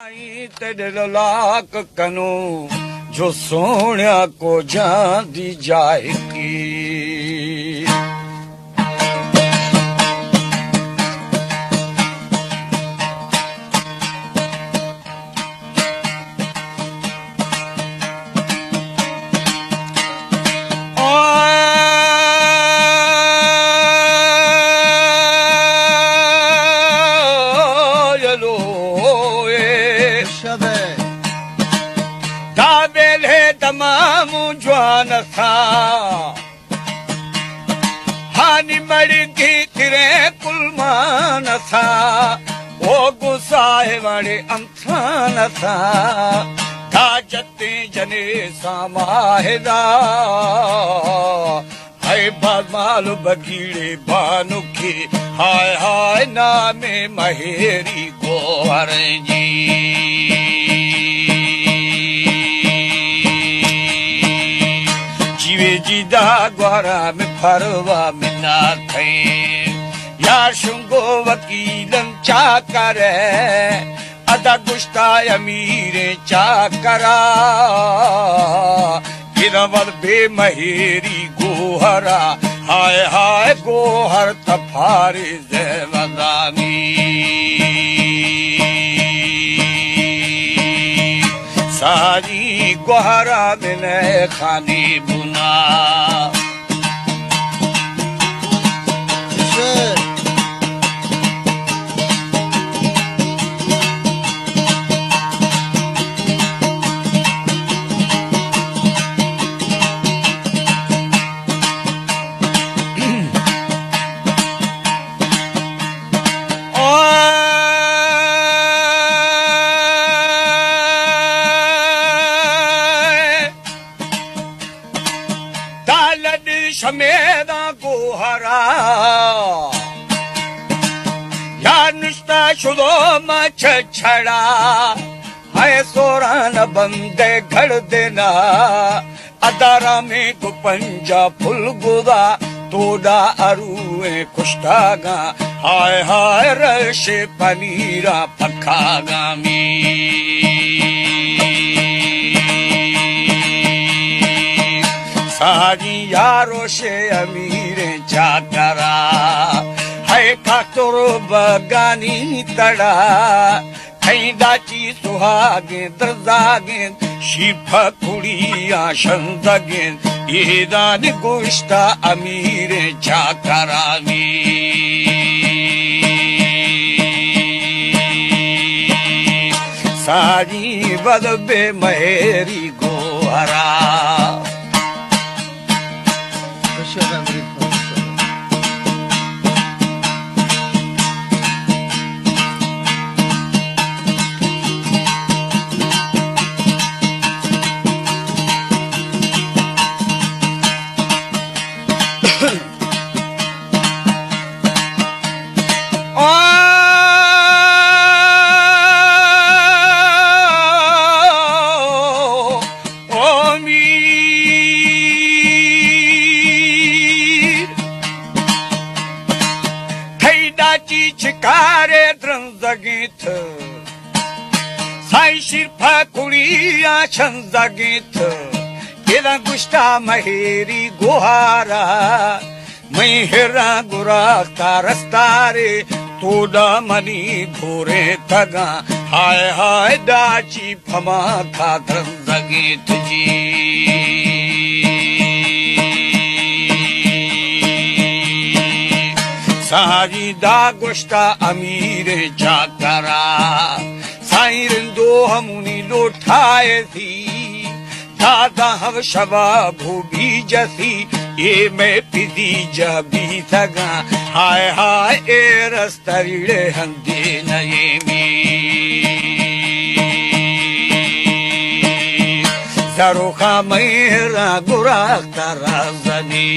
तेरे लाक कनो जो सोनिया को जान दी जाएगी। तमाम जवान था हानि मड़ी की तिरे कुलमान था वो गुसाए वाले अंथान था ताजते जने सामाहिदा हाय बाल बगीड़े बानुखी हाय हाय नामे महेरी गोहर जी जीदा ग्वारा में फरवा में ना थे यार शुंगो वकीलन चा करे अदा गुश्ता अमीरे चा करा गिरवल बेमहेरी गोहरा हाय हाय गोहर तफारे ज़ेवदानी सारी गोहरा में खाने बुना शमेदा गोहरा या निश्ता शुदो मच छड़ा है सोरान बंदे घड़ देना अदारा में को पंजा फुल गुदा तोड़ा अरुए कुश्तागा हाय हाय रशे पनीरा पखागा सारी यारो शे अमीरे चाकरा है कातोरो बगानी तड़ा खैदाची सुहागे दर्दागे शिफा कुड़िया शंदगे ईदान गुश्ता अमीरे चाकरा सारी बदबे महेरी गोहरा चिकारे द्रंजगीत साई शिरफा कुड़िया छंजगीत केला गुश्ता महेरी गोहारा महिरा गुराख्ता रस्तारे तोड़ा मनी घोरे तगा हाय हाय दाची फमा था द्रंजगीत जी सारी दा गुश्ता अमीरे जाकरा साइरंदो हमुनी लोठाए थी दादा हम शबा भूबी जसी ये मैं पिदी जबी सगा हाय हाय ए रस्तरीड़े हंदे नये में सरोखा मेरा गुरा तरा जनी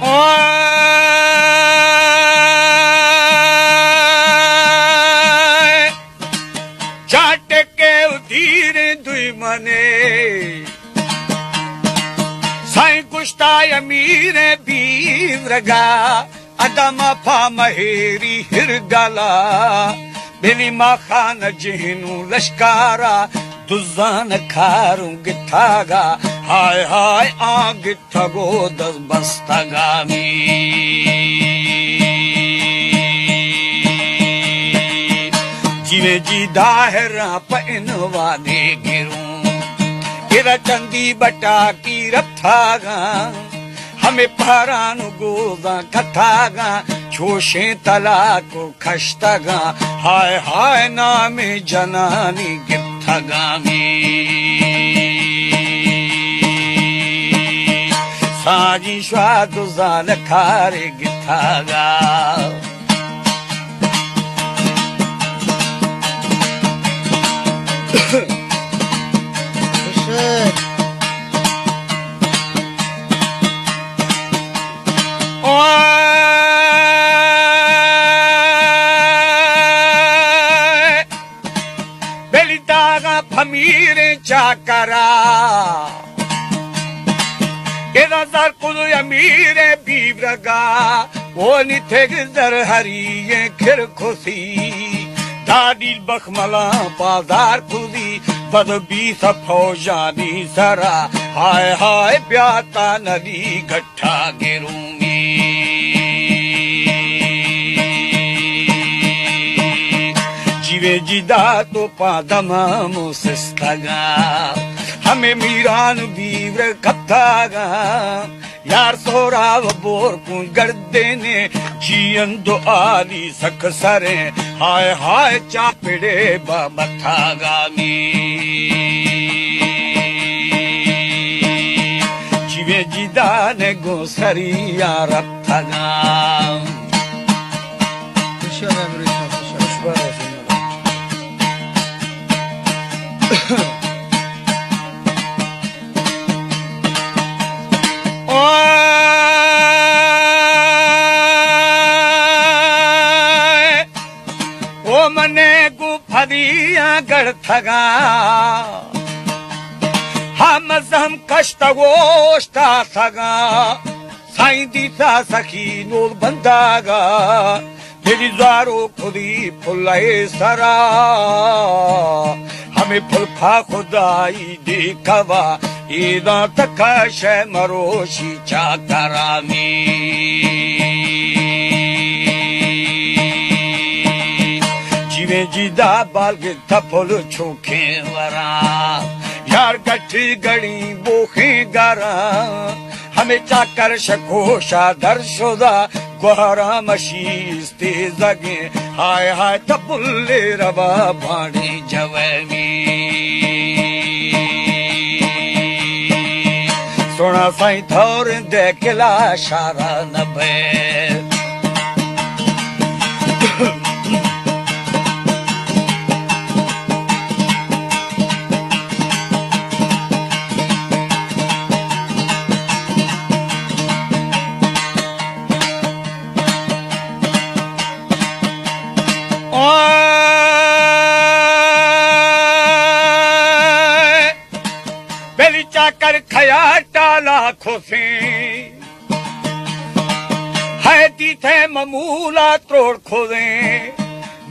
Oh bivraga adama pa maheri hirgala beli makhana jihnu lashkara duzan kharun githaga hay hay agithago das bastagami jive ji dahra painwa de giru ira chandi bata ki rapthaga हमें परानु गोदा कथागा छोशे तलाको खश्तगा हाय हाय नामे जनानी गिथगामी साजी स्वादु जान खारे गिथागा Belitaga famire chakara Edazar kudu yamire bibraga Oni tegzar hariye kirkosi Dadil bakhmala bazar kudi Badbi sa faujani sara Hai hai pyata nadi gattha girungi Jive jida to padama musistaga Hame miran vivre kaptaga Yar sorav bor kun gardene Jiyan do ali saksare Hai hai chapide ba mathagami Jive jida ne gosariya raptaga O mane gu phadiya garthaga Hamazam kashta goshta thaga Saindi tha sakhi nol bandaga Dilizaro khudi phulaye sara Hame phulpha khudai dekhawa Ida takashe maroshi chakarami Jive jida balge tapol chokhe vara Yar gatti gadi bokhe gara Hame chakar shakosha darshoda Gwara mashiste zage Hai hai tapulle raba bhani javami Sona sai thor dekla shara nabe Beli chakar khaya tala khosi Hai di the mamula trod khode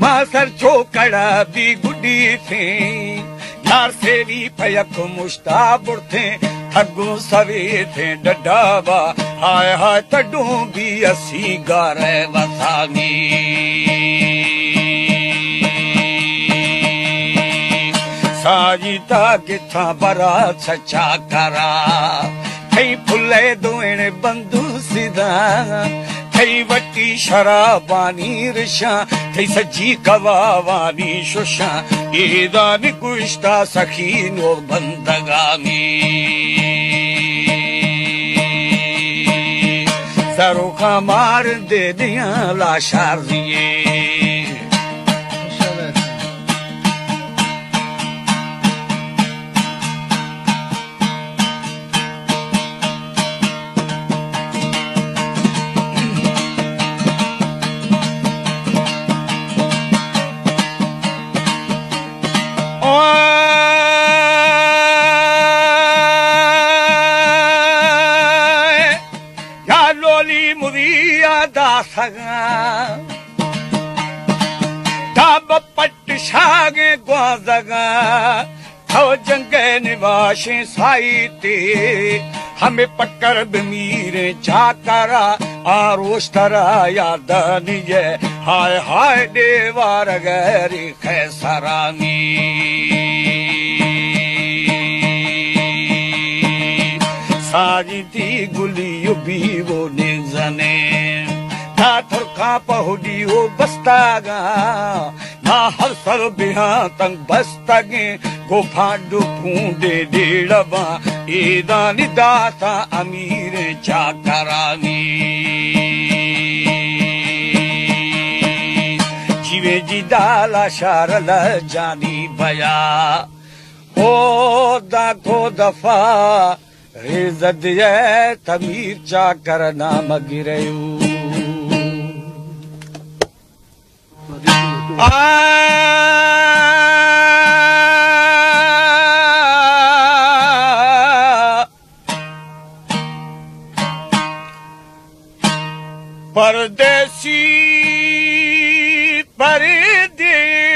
Masar chokada bi gudi the Yar seri payak mushta burthe Thagu savi the dadaba Hai hai tadu bi asi gare vasami Sajita githa bara sacha kara Thai phule doine bandu sida Thai vatti sharabani risha Thai saji kavavani shusha Ida nikushta sakhi no bandagami Sarukha mar de diya la shardiye आदा सगा ताब पट शागे ग्वाजगा थो जंग निवाशे साई ते हमें पक्कर बमीरे जाकरा आरोस्तरा याद निये हाय हाय देवार गैरी खैसरामी सारी थी गुली भी वो निजने था थरका पहुडी हो बस्तागा ना हर सर बिहा तंग बस्तगे गोफा डुपूंडे डेड़बा एदा निदाता अमीर जाकरानी जीवे जी दाला शारल जानी भया ओ दा को दफा रिज़त ये तमीर चाकर नाम गिरयू परदेसी परदेसी